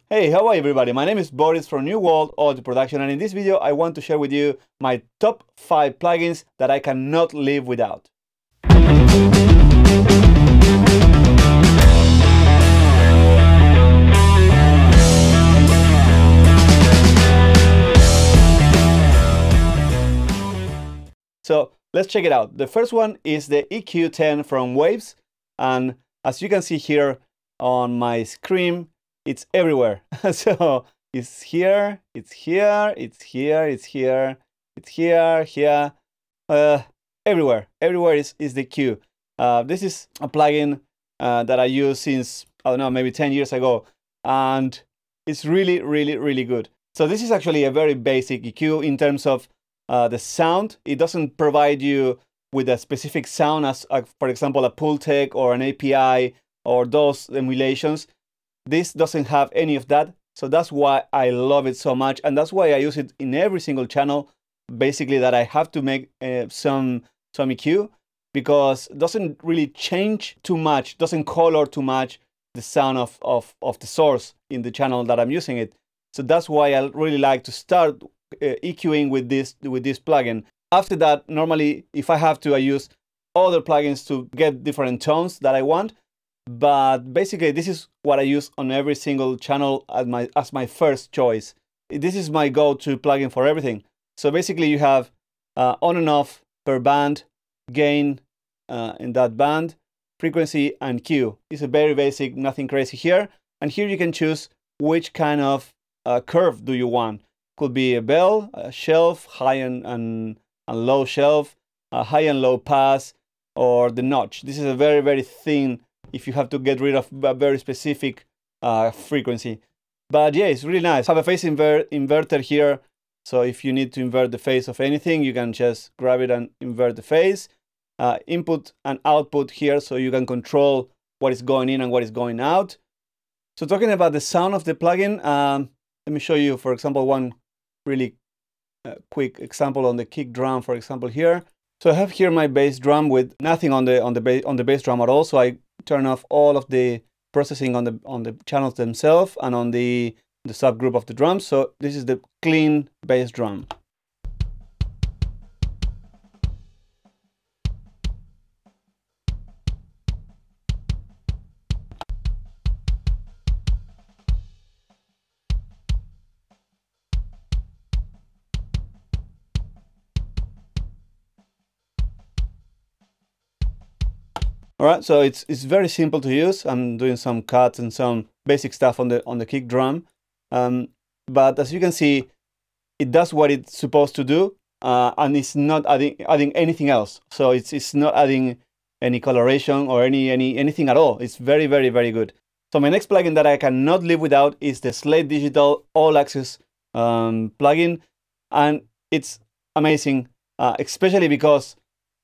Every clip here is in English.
Hey, how are you everybody? My name is Boris from New World Audio Production, and in this video I want to share with you my top 5 plugins that I cannot live without. So let's check it out. The first one is the EQ10 from Waves, and as you can see here on my screen, it's everywhere. So it's here, it's here, it's here, it's here, it's here, here, everywhere. Everywhere is the EQ. This is a plugin that I use since, I don't know, maybe 10 years ago, and it's really, really, really good. So this is actually a very basic EQ in terms of the sound. It doesn't provide you with a specific sound as, for example, a pull tech or an API or those emulations. This doesn't have any of that, so that's why I love it so much, and that's why I use it in every single channel. Basically, that I have to make some EQ, because it doesn't really change too much, doesn't color too much the sound of the source in the channel that I'm using it. So that's why I really like to start EQing with this plugin. After that, normally, if I have to, I use other plugins to get different tones that I want. But basically, this is what I use on every single channel as my first choice. This is my go-to plugin for everything. So basically, you have on and off per band, gain in that band, frequency, and Q. It's a very basic, nothing crazy here. And here you can choose which kind of curve do you want. Could be a bell, a shelf, high and low shelf, a high and low pass, or the notch. This is a very, very thin if you have to get rid of a very specific frequency. But yeah, it's really nice. I have a phase inverter here, so if you need to invert the phase of anything, you can just grab it and invert the phase. Input and output here, so you can control what is going in and what is going out. So talking about the sound of the plugin, let me show you, for example, one really quick example on the kick drum, for example, here. So I have here my bass drum with nothing on the bass drum at all. So I turn off all of the processing on the channels themselves and on the subgroup of the drums. So this is the clean bass drum. All right, so it's very simple to use. I'm doing some cuts and some basic stuff on the kick drum, but as you can see, it does what it's supposed to do, and it's not adding anything else. So it's not adding any coloration or anything at all. It's very, very, very good. So my next plugin that I cannot live without is the Slate Digital All Access plugin, and it's amazing, especially because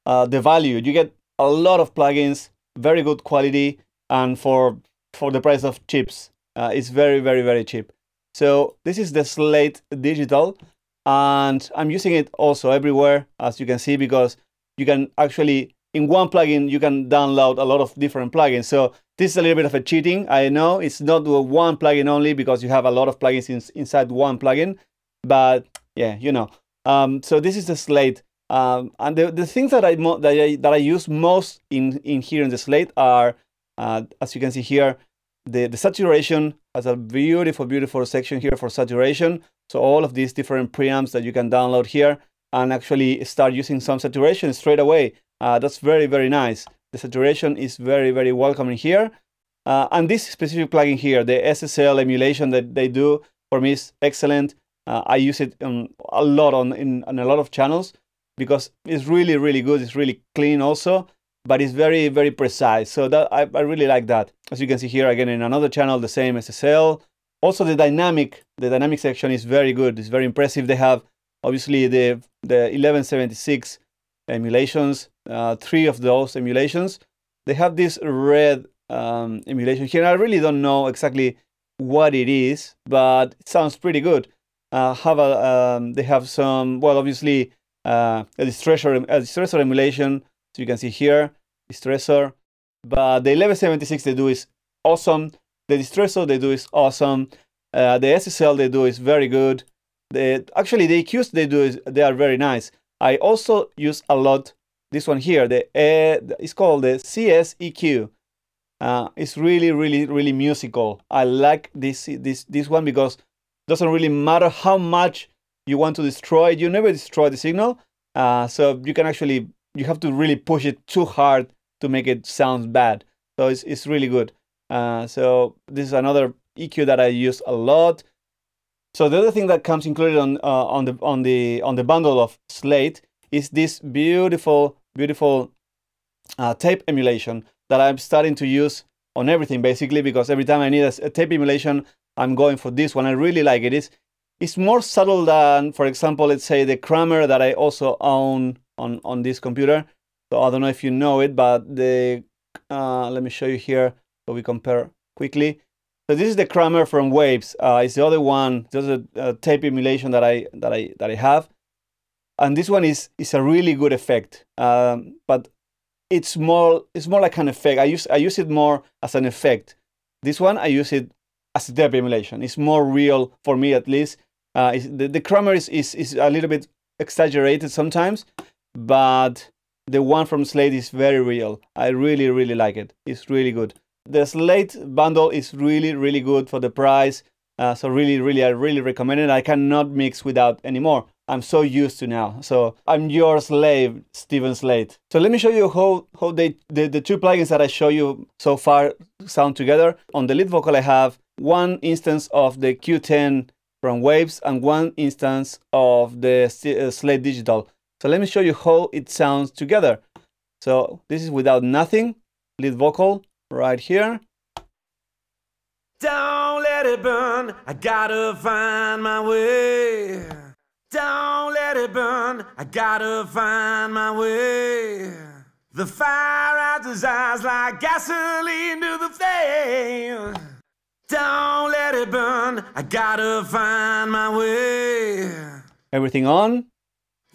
the value you get. A lot of plugins, very good quality, and for the price of chips. It's very, very, very cheap. So this is the Slate Digital, and I'm using it also everywhere, as you can see, because you can actually, in one plugin, you can download a lot of different plugins. So this is a little bit of a cheating. I know it's not one plugin only, because you have a lot of plugins inside one plugin, but yeah, you know. So this is the Slate. And the things that I use most in here in the Slate are, as you can see here, the saturation has a beautiful, beautiful section here for saturation. So all of these different preamps that you can download here and actually start using some saturation straight away. That's very, very nice. The saturation is very, very welcoming here. And this specific plugin here, the SSL emulation that they do, for me is excellent. I use it a lot on a lot of channels, because it's really, really good. It's really clean also, but it's very, very precise. So that I really like that. As you can see here, again, in another channel, the same SSL. Also, the dynamic section is very good. It's very impressive. They have, obviously, the 1176 emulations, 3 of those emulations. They have this red emulation here. I really don't know exactly what it is, but it sounds pretty good. They have some, well, obviously, a distressor emulation, so you can see here, distressor. But the 1176 they do is awesome. The distressor they do is awesome. The SSL they do is very good. Actually, the EQs they are very nice. I also use a lot this one here. It's called the CS EQ. It's really musical. I like this one because it doesn't really matter how much you want to destroy it. You never destroy the signal. So you can actually, you have to really push it too hard to make it sound bad. So it's really good. So this is another EQ that I use a lot. So the other thing that comes included on the bundle of Slate is this beautiful tape emulation that I'm starting to use on everything basically, because every time I need a tape emulation, I'm going for this one. I really like it. It's more subtle than, for example, let's say the Kramer that I also own on this computer. So I don't know if you know it, but let me show you here so we compare quickly. So this is the Kramer from Waves. It's the other one. There's a tape emulation that I have, and this one is a really good effect. But it's more like an effect. I use it more as an effect. This one I use it as a tape emulation. It's more real for me, at least. The Kramer is a little bit exaggerated sometimes, but the one from Slate is very real. I really like it. It's really good. The Slate bundle is really good for the price. So I really recommend it. I cannot mix without anymore. I'm so used to now. So I'm your slave, Steven Slate. So let me show you how the two plugins that I show you so far sound together. On the lead vocal, I have one instance of the Q10 from Waves and one instance of the Slate Digital. So let me show you how it sounds together. So this is without nothing, lead vocal right here. Don't let it burn, I gotta find my way. Don't let it burn, I gotta find my way. The fire out his eyes like gasoline to the flame. Don't let it burn, I gotta find my way. Everything on.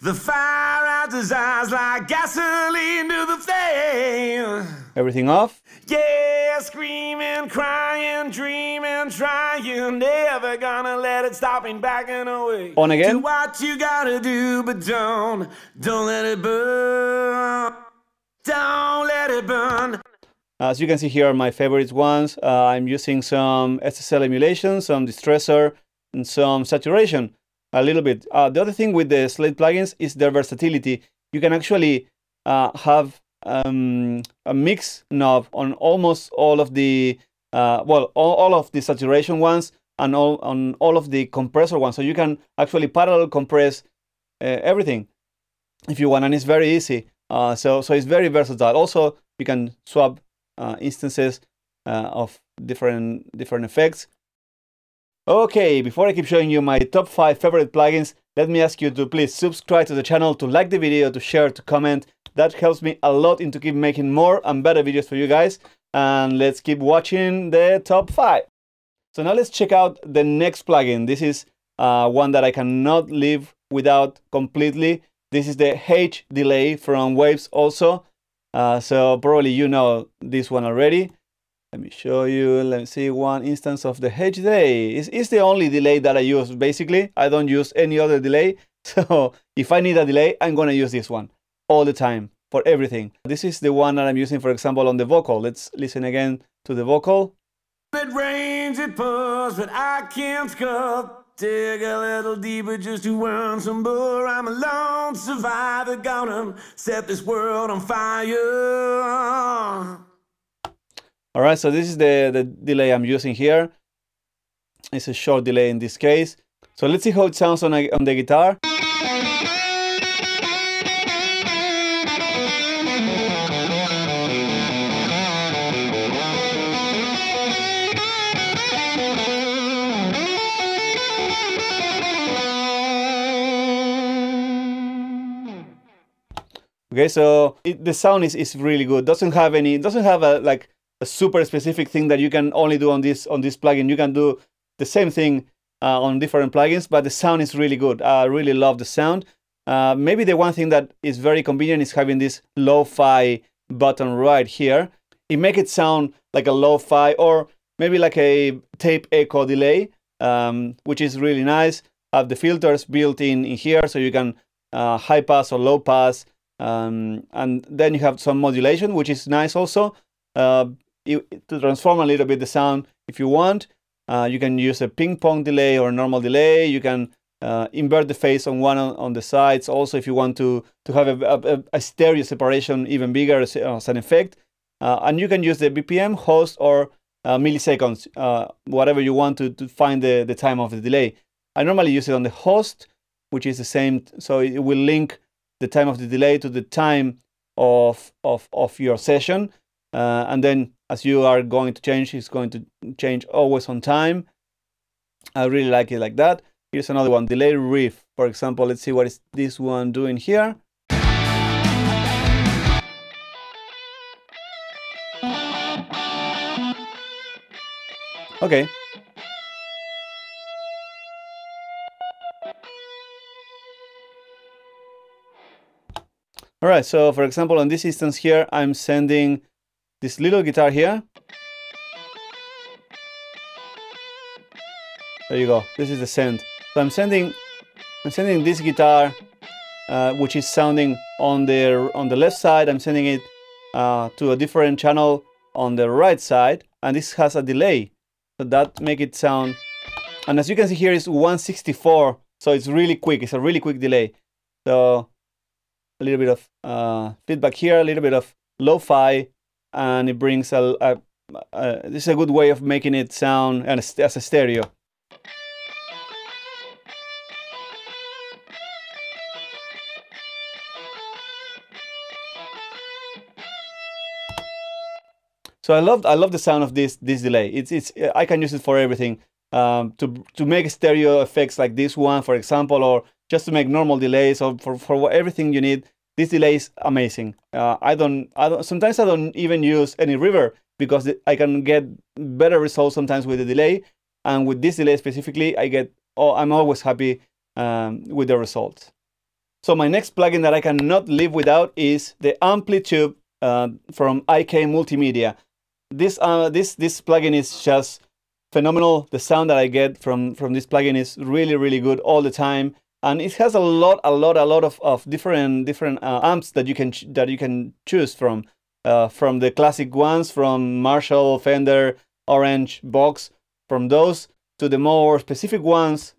The fire out his eyes like gasoline to the flame. Everything off. Yeah, screaming, crying, dreaming, trying, never gonna let it stop me backing away. On again. Do what you gotta do, but don't let it burn. Don't let it burn. As you can see here are my favorite ones. I'm using some SSL emulation, some distressor, and some saturation. A little bit. The other thing with the Slate plugins is their versatility. You can actually have a mix knob on almost all of the all of the saturation ones and on all of the compressor ones. So you can actually parallel compress everything if you want, and it's very easy. So it's very versatile. Also, you can swap instances of different effects. Okay, before I keep showing you my top 5 favorite plugins, let me ask you to please subscribe to the channel, to like the video, to share, to comment. That helps me a lot to keep making more and better videos for you guys. And let's keep watching the top 5. So now let's check out the next plugin. This is one that I cannot live without completely. This is the H delay from Waves also. So probably you know this one already. Let me show you. Let me see one instance of the H delay. It's the only delay that I use, basically. I don't use any other delay. So if I need a delay, I'm going to use this one all the time for everything. This is the one that I'm using, for example, on the vocal. Let's listen again to the vocal. It rains, it pours, but I can't scope. Dig a little deeper just to earn some more. I'm a lone survivor, gonna set this world on fire. All right, so this is the delay I'm using here. It's a short delay in this case. So let's see how it sounds on the guitar. Okay, so the sound is really good. Doesn't have a super specific thing that you can only do on this plugin. You can do the same thing on different plugins, but the sound is really good. I really love the sound. Maybe the one thing that is very convenient is having this lo-fi button right here. It makes it sound like a lo-fi or maybe like a tape echo delay. which is really nice. Have the filters built in here, so you can high pass or low pass, and then you have some modulation, which is nice also. To transform a little bit the sound if you want. You can use a ping pong delay or a normal delay. You can invert the phase on one on the sides. Also, if you want to have a stereo separation even bigger as an effect. And you can use the BPM, host, or milliseconds, whatever you want to find the time of the delay. I normally use it on the host, which is the same, so it will link the time of the delay to the time of your session. And then as you are going to change, it's going to change always on time. I really like it like that. Here's another one, delay riff. For example, let's see what is this one doing here. Okay. All right, so for example, on this instance here, I'm sending this little guitar here. There you go. This is the send. So I'm sending this guitar, which is sounding on the left side. I'm sending it to a different channel on the right side, and this has a delay, so that make it sound. And as you can see here, it's 164, so it's really quick. It's a really quick delay. So a little bit of feedback here, a little bit of lo-fi, and it brings this is a good way of making it sound as a stereo. So I love the sound of this delay. It's I can use it for everything. To make stereo effects like this one, for example, or just to make normal delays, or for everything you need. This delay is amazing. Sometimes I don't even use any reverb because I can get better results sometimes with the delay, and with this delay specifically, I'm always happy with the results. So my next plugin that I cannot live without is the Amplitube from IK Multimedia. This plugin is just phenomenal. The sound that I get from this plugin is really good all the time, and it has a lot of different amps that you can choose from the classic ones, from Marshall, Fender, Orange, Box, from those to the more specific ones,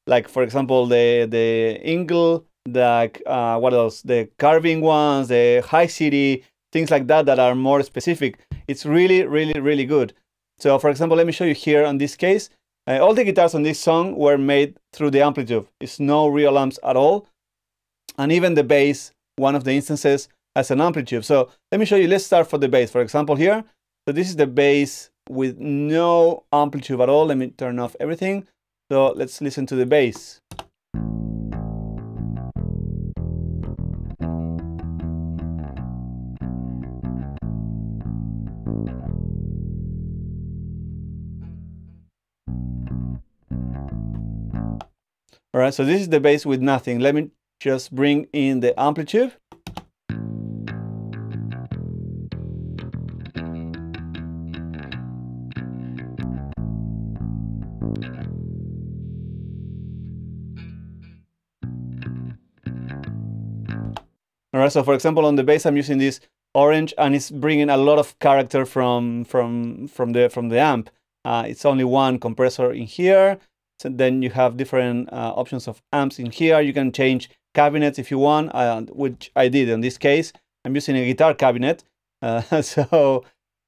like for example the Ingle, what else? The carving ones, the High City, things like that are more specific. It's really good. So for example, let me show you here on this case. All the guitars on this song were made through the Amplitube. It's no real amps at all. And even the bass, one of the instances, has an Amplitube. So let me show you. Let's start for the bass. For example here. So this is the bass with no Amplitube at all. Let me turn off everything. So let's listen to the bass. All right, so this is the bass with nothing. Let me just bring in the Amplitube. All right, so for example, on the bass, I'm using this Orange, and it's bringing a lot of character from the amp. It's only one compressor in here. So then you have different options of amps in here. You can change cabinets if you want, which I did in this case. I'm using a guitar cabinet. So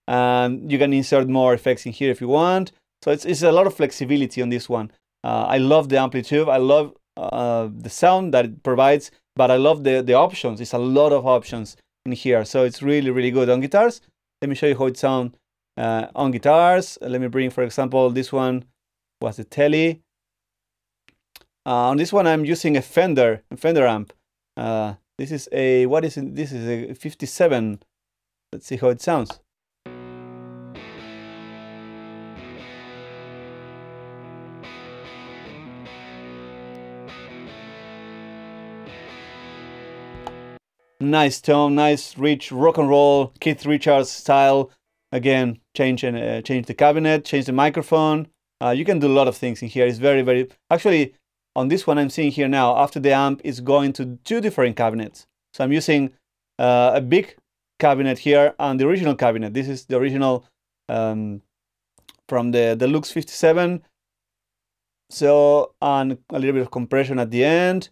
you can insert more effects in here if you want. So it's a lot of flexibility on this one. I love the Amplitube. I love the sound that it provides, but I love the options. It's a lot of options in here. So it's really good. On guitars, let me show you how it sounds on guitars. Let me bring, for example, this one was the Tele. On this one, I'm using a Fender amp. This is a, what is it? This is a 57. Let's see how it sounds. Nice tone, nice rich rock and roll, Keith Richards style. Again, change the cabinet, change the microphone. You can do a lot of things in here. It's very, very... Actually, on this one I'm seeing here now, after the amp is going to 2 different cabinets. So I'm using a big cabinet here and the original cabinet. This is the original from the Deluxe 57. So, and a little bit of compression at the end.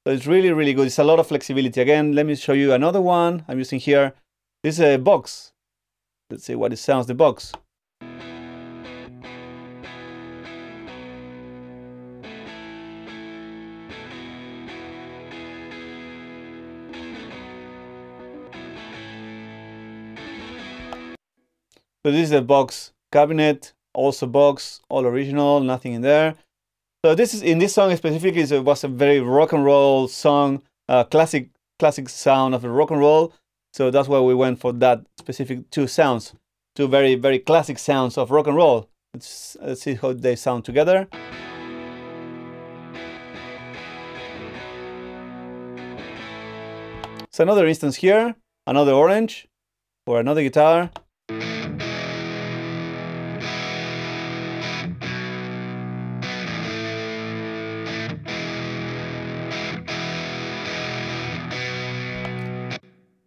So it's really, really good. It's a lot of flexibility. Again, let me show you another one I'm using here. This is a box. Let's see what it sounds, the box. So this is a box cabinet, also box, all original, nothing in there. So this is, in this song specifically, it was a very rock and roll song, classic sound of the rock and roll. So that's why we went for that specific 2 sounds, 2 very, very classic sounds of rock and roll. Let's see how they sound together. So another instance here, another orange for another guitar.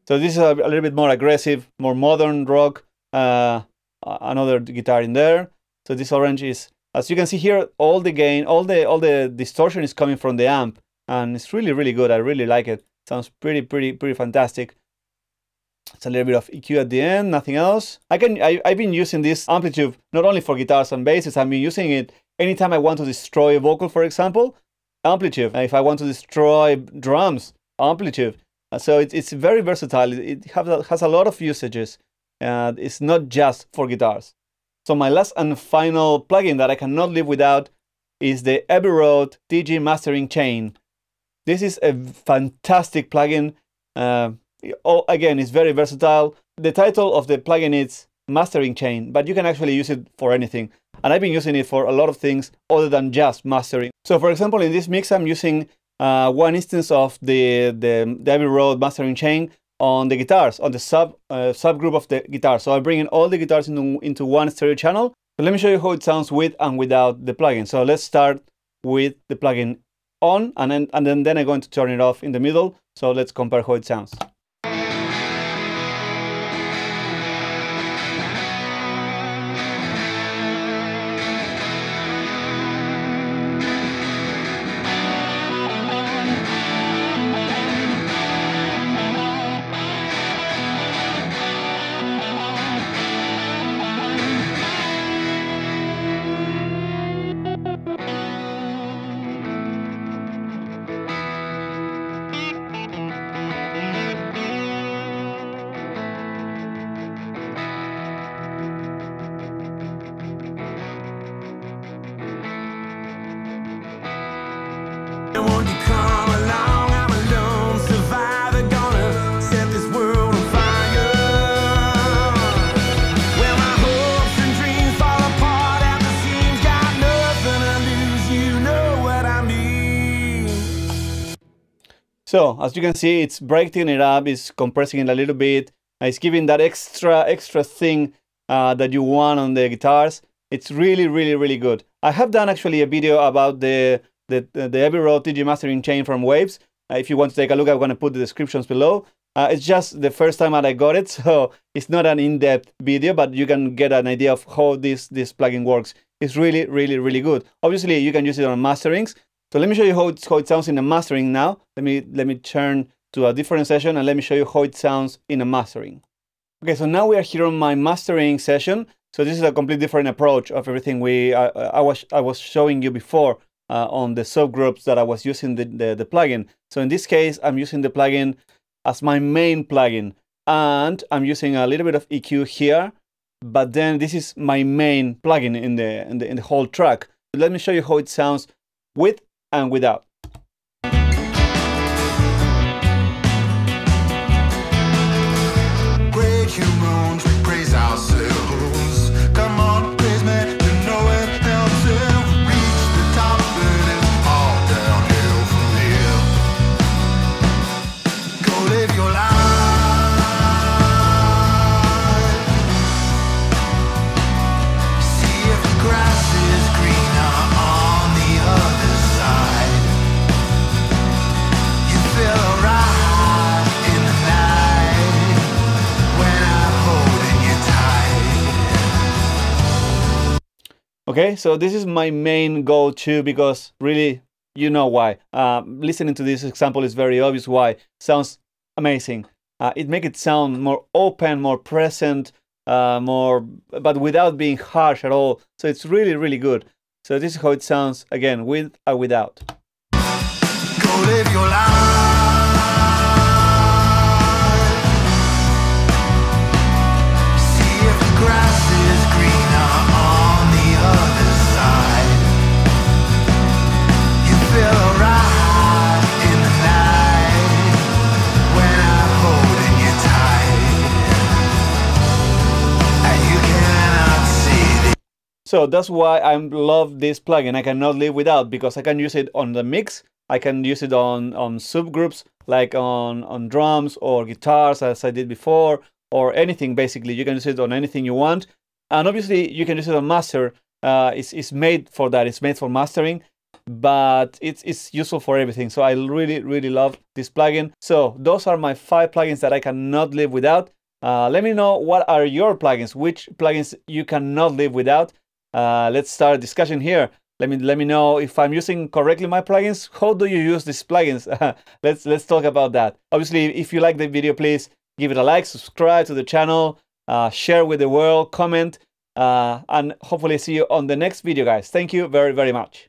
So this is a little bit more aggressive, more modern rock. Another guitar in there. So this orange is, as you can see here, all the gain, all the distortion is coming from the amp, and it's really, really good. I really like it. Sounds pretty fantastic. It's a little bit of EQ at the end, nothing else. I've been using this Amplitube not only for guitars and basses. I've been using it anytime I want to destroy a vocal, for example, Amplitube. If I want to destroy drums, Amplitube. So it's very versatile. It has a lot of usages. It's not just for guitars. So my last and final plugin that I cannot live without is the Abbey Road TG mastering chain. This is a fantastic plugin. Again, it's very versatile. The title of the plugin is mastering chain, but you can actually use it for anything. And I've been using it for a lot of things other than just mastering. So for example, in this mix, I'm using one instance of the Abbey Road mastering chain on the guitars, on the subgroup of the guitar. So I'm bringing all the guitars into one stereo channel. So let me show you how it sounds with and without the plugin. So let's start with the plugin on, and then I'm going to turn it off in the middle. So let's compare how it sounds. So as you can see, it's breaking it up, it's compressing it a little bit, it's giving that extra thing that you want on the guitars. It's really good. I have done actually a video about the Abbey Road TG mastering chain from Waves. If you want to take a look, I'm going to put the descriptions below. It's just the first time that I got it, so it's not an in-depth video, but you can get an idea of how this plugin works. It's really good. Obviously, you can use it on masterings. So let me show you how it sounds in a mastering now. Let me turn to a different session and let me show you how it sounds in a mastering. Okay, so now we are here on my mastering session. So this is a completely different approach of everything I was showing you before on the subgroups that I was using the plugin. So in this case, I'm using the plugin as my main plugin, and I'm using a little bit of EQ here, but then this is my main plugin in the whole track. Let me show you how it sounds with and without. Great humans, we praise ourselves. Come on, praise me, you know it helps if we reach the top and it's all downhill from here. Go live your life. See if the grass is green. Okay, so this is my main go-to because really, you know why. Listening to this example is very obvious why. Sounds amazing. It makes it sound more open, more present, but without being harsh at all. So it's really, really good. So this is how it sounds, again, with or without. Go live your life. See if the grass is greener on the other side. You feel alright in the night when I'm holding you tight, and you cannot see the. So that's why I love this plugin. I cannot live without, because I can use it on the mix. I can use it on subgroups, like on drums or guitars, as I did before, or anything. Basically, you can use it on anything you want. And obviously, you can use it on master. It's made for that. It's made for mastering, but it's useful for everything. So I really, really love this plugin. So those are my 5 plugins that I cannot live without. Let me know what are your plugins, which plugins you cannot live without. Let's start a discussion here. Let me know if I'm using correctly my plugins. How do you use these plugins? Let's talk about that. Obviously, if you like the video, please give it a like, subscribe to the channel, share with the world, comment, and hopefully see you on the next video, guys. Thank you very, very much.